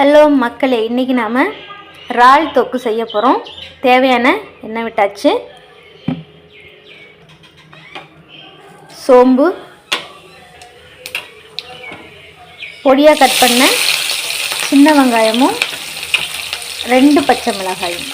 Hello மக்களே, இன்றைக்கி நாம் இறால் தொக்கு செய்ய போகிறோம். தேவையான எண்ணெய் விட்டாச்சு. சோம்பு, பொடியாக கட் பண்ண சின்ன வெங்காயமும் 2 பச்சை மிளகாயும்,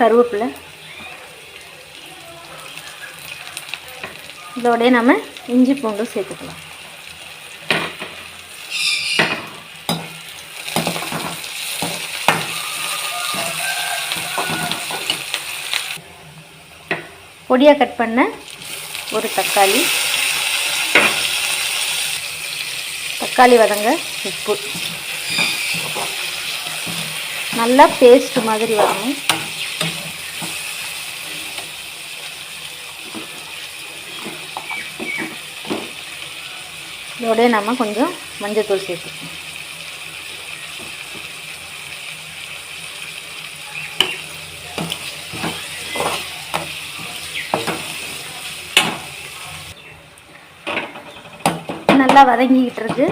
கருவேப்பிலை, இதோடய நம்ம இஞ்சி பூண்டு சேர்த்துக்கலாம். பொடியாக கட் பண்ண ஒரு தக்காளி வதங்க உப்பு, நல்லா பேஸ்ட் மாதிரி வரணும். இதோடய நம்ம கொஞ்சம் மஞ்சள்தூள் சேர்த்துக்கணும். நல்லா வதங்கிக்கிட்டு இருக்கு.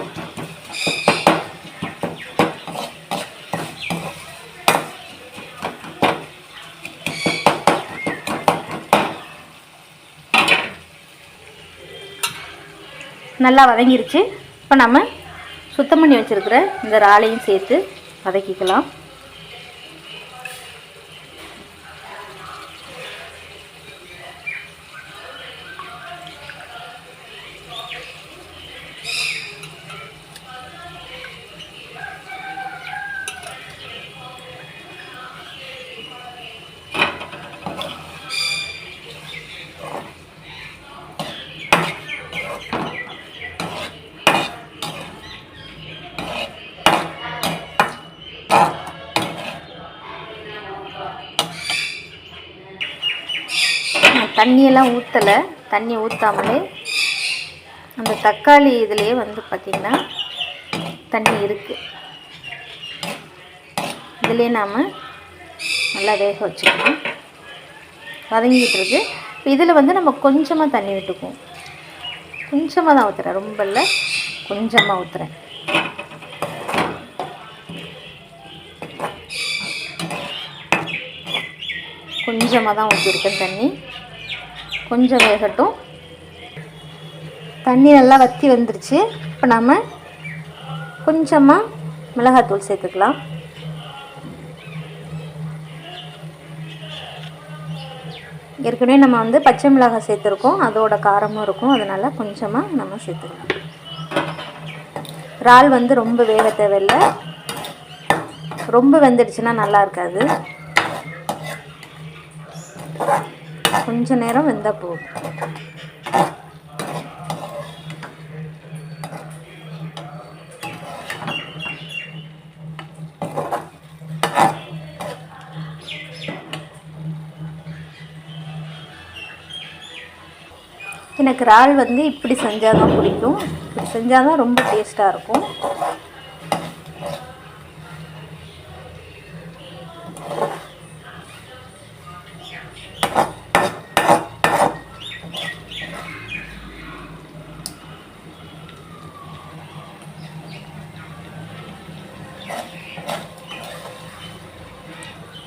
நல்லா வதங்கிருச்சு. இப்போ நம்ம சுத்தம் பண்ணி வச்சுருக்கிற இந்த இறாலையும் சேர்த்து வதக்கிக்கலாம். தண்ணியெல்லாம் ஊற்றலை, தண்ணி ஊற்றாமலே அந்த தக்காளி இதிலே வந்து பார்த்திங்கன்னா தண்ணி இருக்குது. இதிலே நாம் நல்லா வேக வச்சுக்கலாம். வதங்கிட்டு இருக்கு. இதில் வந்து நம்ம கொஞ்சமாக தண்ணி விட்டுக்குவோம். கொஞ்சமாக தான் ஊற்றுறேன், ரொம்ப இல்லை, கொஞ்சமாக ஊற்றுறேன். கொஞ்சமாக தான் ஊற்றிருக்கேன் தண்ணி. கொஞ்சம் வேகட்டும். தண்ணி நல்லா வற்றி வந்துருச்சு. இப்போ நம்ம கொஞ்சமாக மிளகாத்தூள் சேர்த்துக்கலாம். ஏற்கனவே நம்ம வந்து பச்சை மிளகாய் சேர்த்துருக்கோம், அதோட காரமும் இருக்கும், அதனால் கொஞ்சமாக நம்ம சேர்த்துக்கலாம். இறால் வந்து ரொம்ப வேக தேவையில்லை, ரொம்ப வெந்துடுச்சுன்னா நல்லா இருக்காது. கொஞ்ச நேரம் வெந்தால் போதும். எனக்கு இறால் வந்து இப்படி செஞ்சால் தான் பிடிக்கும். இப்படி செஞ்சால் தான் ரொம்ப டேஸ்ட்டாக இருக்கும்.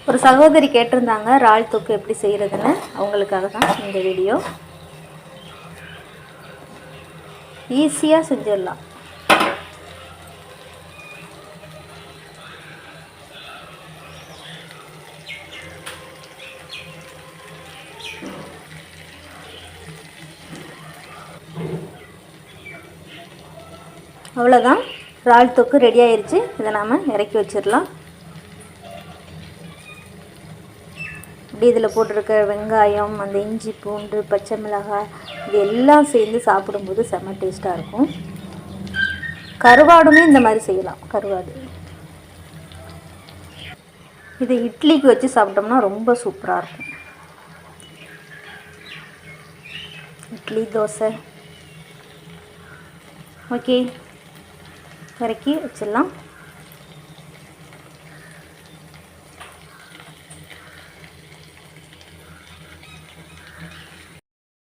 ஒரு சகோதரி கேட்டிருந்தாங்க இறால் தொக்கு எப்படி செய்கிறதுன்னு. அவங்களுக்காக தான் இந்த வீடியோ. ஈஸியாக செஞ்சிடலாம். அவ்வளோதான், இறால் தொக்கு ரெடி ஆயிடுச்சு. இதை நாம் இறக்கி வச்சிடலாம். இப்படி இதில் போட்டிருக்க வெங்காயம், அந்த இஞ்சி பூண்டு பச்சை மிளகாய் இது எல்லாம் சேர்ந்து சாப்பிடும்போது செம்ம டேஸ்ட்டாக இருக்கும். கருவாடுமே இந்த மாதிரி செய்யலாம். கருவாடு இது இட்லிக்கு வச்சு சாப்பிட்டோம்னா ரொம்ப சூப்பராக இருக்கும். இட்லி, தோசை. ஓகே, இறக்கி வச்சிடலாம்.